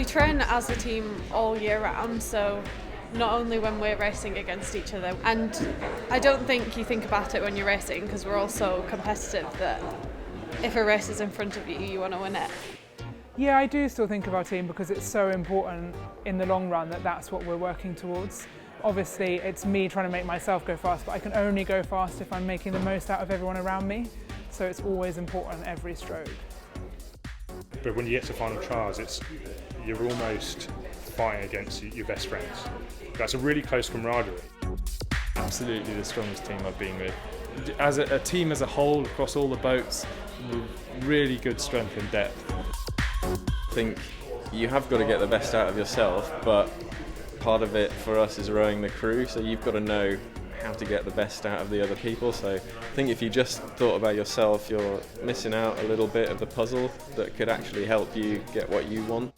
train as a team all year round, so not only when we're racing against each other. And I don't think you think about it when you're racing, because we're all so competitive that if a race is in front of you, you want to win it. Yeah, I do still think of our team because it's so important in the long run that that's what we're working towards. Obviously, it's me trying to make myself go fast, but I can only go fast if I'm making the most out of everyone around me. So it's always important every stroke. But when you get to final trials, you're almost fighting against your best friends. That's a really close camaraderie. Absolutely the strongest team I've been with. As a team as a whole, across all the boats, really good strength and depth. I think you have got to get the best out of yourself, but part of it for us is rowing the crew, so you've got to know how to get the best out of the other people. So I think if you just thought about yourself, you're missing out a little bit of the puzzle that could actually help you get what you want.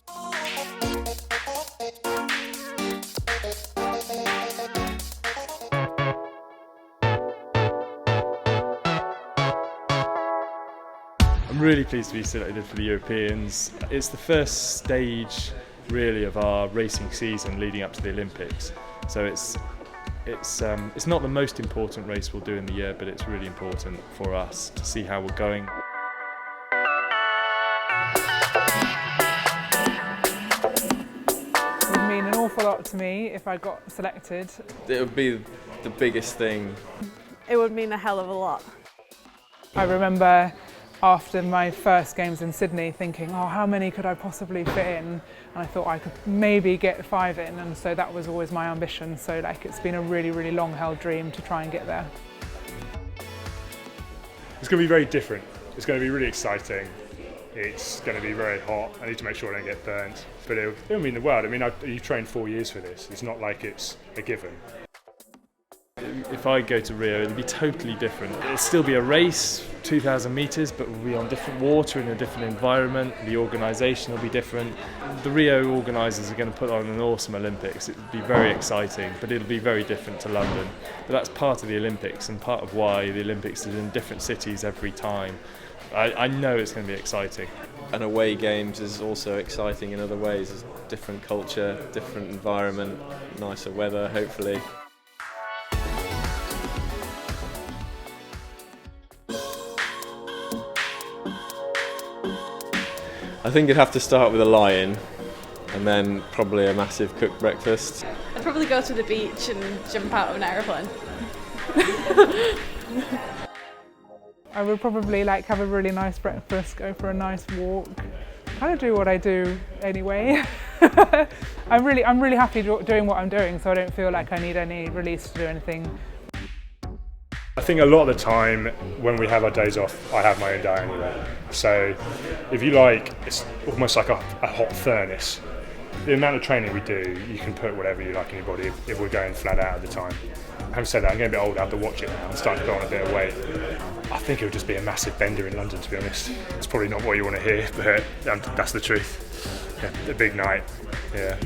I'm really pleased to be selected for the Europeans. It's the first stage really of our racing season leading up to the Olympics. So it's not the most important race we'll do in the year, but it's really important for us to see how we're going. It would mean an awful lot to me if I got selected. It would be the biggest thing. It would mean a hell of a lot. I remember after my first games in Sydney thinking, oh, how many could I possibly fit in? And I thought I could maybe get 5 in, and so that was always my ambition. So it's been a really, really long-held dream to try and get there. It's going to be very different. It's going to be really exciting. It's going to be very hot. I need to make sure I don't get burnt. But it'll mean the world. I mean, you've trained 4 years for this. It's not like it's a given. If I go to Rio, it'll be totally different. It'll still be a race, 2,000 metres, but we'll be on different water in a different environment. The organisation will be different. The Rio organisers are going to put on an awesome Olympics. It'll be very exciting, but it'll be very different to London. But that's part of the Olympics and part of why the Olympics is in different cities every time. I know it's going to be exciting. And away games is also exciting in other ways. It's different culture, different environment, nicer weather, hopefully. I think you'd have to start with a lie-in and then probably a massive cooked breakfast. I'd probably go to the beach and jump out of an aeroplane. I would probably have a really nice breakfast, go for a nice walk, kind of do what I do anyway. I'm really happy doing what I'm doing, so I don't feel like I need any release to do anything. I think a lot of the time when we have our days off, I have my own day anyway. So if you like, it's almost like a hot furnace. The amount of training we do, you can put whatever you like in your body if we're going flat out at the time. Having said that, I'm getting a bit older, I have to watch it now. I'm starting to put on a bit of weight. I think it would just be a massive bender in London, to be honest. It's probably not what you want to hear, but that's the truth. Yeah, a big night, yeah.